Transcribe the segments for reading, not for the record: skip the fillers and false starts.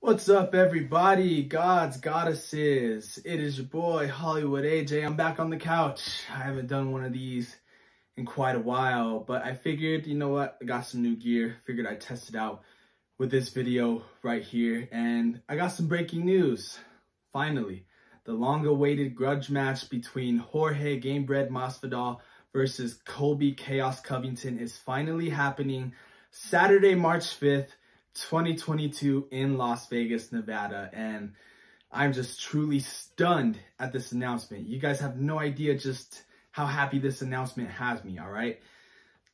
What's up, everybody? Gods, goddesses. It is your boy, Hollywood AJ. I'm back on the couch. I haven't done one of these in quite a while, but I figured, you know what? I got some new gear. Figured I'd test it out with this video right here. And I got some breaking news. Finally, the long-awaited grudge match between Jorge Gamebred Masvidal versus Colby Chaos Covington is finally happening Saturday, March 5th. 2022 in Las Vegas, Nevada, and I'm just truly stunned at this announcement. You guys have no idea just how happy this announcement has me, all right?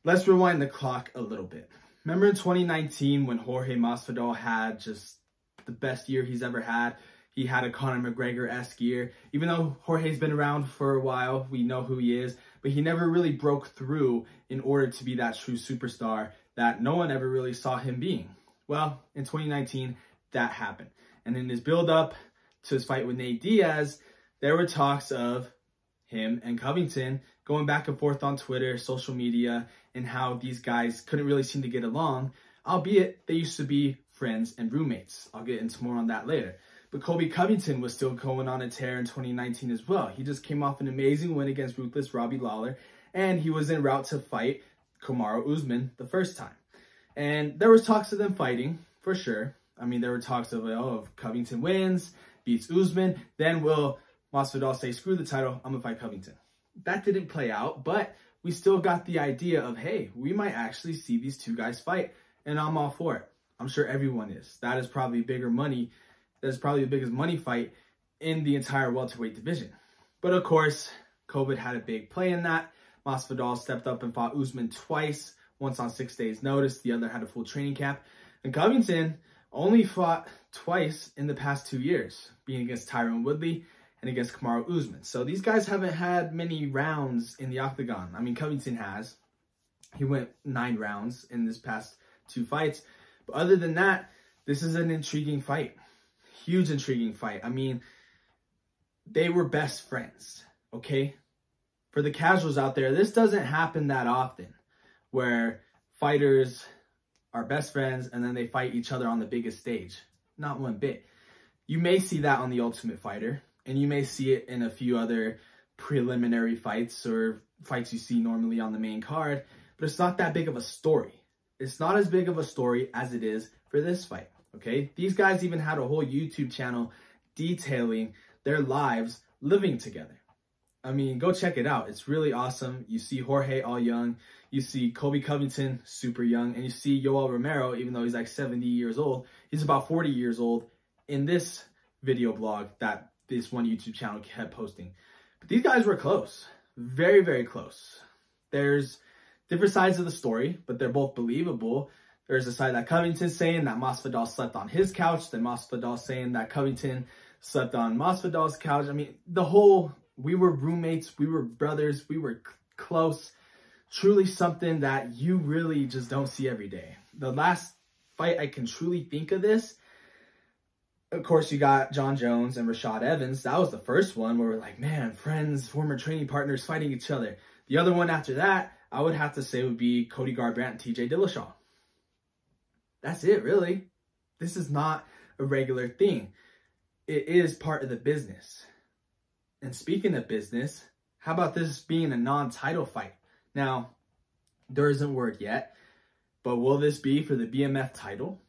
Let's rewind the clock a little bit. Remember in 2019 when Jorge Masvidal had just the best year he's ever had? He had a Conor McGregor-esque year. Even though Jorge's been around for a while, we know who he is, but he never really broke through in order to be that true superstar that no one ever really saw him being. Well, in 2019, that happened. And in his build-up to his fight with Nate Diaz, there were talks of him and Covington going back and forth on Twitter, social media, and how these guys couldn't really seem to get along, albeit they used to be friends and roommates. I'll get into more on that later. But Colby Covington was still going on a tear in 2019 as well. He just came off an amazing win against ruthless Robbie Lawler, and he was en route to fight Kamaru Usman the first time. And there was talks of them fighting, for sure. I mean, there were talks of, if Covington wins, beats Usman, then will Masvidal say, screw the title, I'm going to fight Covington. That didn't play out, but we still got the idea of, hey, we might actually see these two guys fight, and I'm all for it. I'm sure everyone is. That is probably bigger money. That is probably the biggest money fight in the entire welterweight division. But of course, COVID had a big play in that. Masvidal stepped up and fought Usman twice. Once on 6 days notice, the other had a full training camp. And Covington only fought twice in the past 2 years, being against Tyron Woodley and against Kamaru Usman. So these guys haven't had many rounds in the octagon. I mean, Covington has. He went 9 rounds in this past 2 fights. But other than that, this is an intriguing fight. Huge intriguing fight. I mean, they were best friends, okay? For the casuals out there, this doesn't happen that often, where fighters are best friends and then they fight each other on the biggest stage. Not one bit. You may see that on The Ultimate Fighter, and you may see it in a few other preliminary fights or fights you see normally on the main card, but it's not that big of a story. It's not as big of a story as it is for this fight, okay? These guys even had a whole YouTube channel detailing their lives living together. I mean, go check it out. It's really awesome. You see Jorge all young. You see Colby Covington super young. And you see Yoel Romero, even though he's like 70 years old, he's about 40 years old in this video blog that this one YouTube channel kept posting. But these guys were close. Very, very close. There's different sides of the story, but they're both believable. There's a side that Covington's saying that Masvidal slept on his couch. Then Masvidal saying that Covington slept on Masvidal's couch. I mean, we were roommates, we were brothers, we were close. Truly something that you really just don't see every day. The last fight I can truly think of this, of course, you got John Jones and Rashad Evans. That was the first one where we're like, man, friends, former training partners fighting each other. The other one after that, I would have to say would be Cody Garbrandt and TJ Dillashaw. That's it, really. This is not a regular thing. It is part of the business. And speaking of business, how about this being a non-title fight? Now, there isn't word yet, but will this be for the BMF title?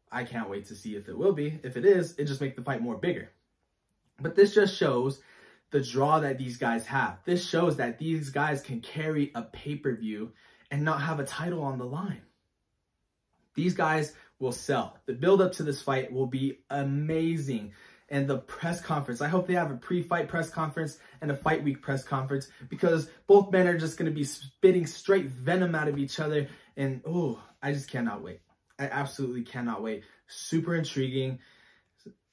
I can't wait to see if it will be. If it is, it just makes the fight more bigger. But this just shows the draw that these guys have. This shows that these guys can carry a pay-per-view and not have a title on the line. These guys will sell. The build-up to this fight will be amazing. And the press conference, I hope they have a pre-fight press conference and a fight week press conference, because both men are just going to be spitting straight venom out of each other. And, oh, I just cannot wait. I absolutely cannot wait. Super intriguing.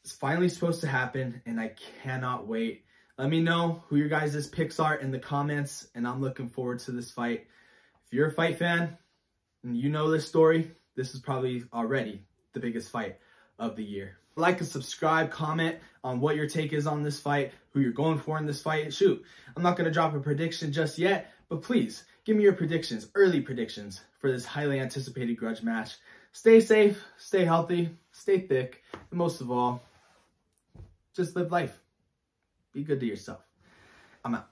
It's finally supposed to happen, and I cannot wait. Let me know who your guys' picks are in the comments, and I'm looking forward to this fight. If you're a fight fan and you know this story, this is probably already the biggest fight of the year. Like and subscribe, comment on what your take is on this fight, who you're going for in this fight. Shoot, I'm not going to drop a prediction just yet, but please give me your predictions, early predictions for this highly anticipated grudge match stay safe, stay healthy, stay thick, and most of all, just live life. Be good to yourself. I'm out.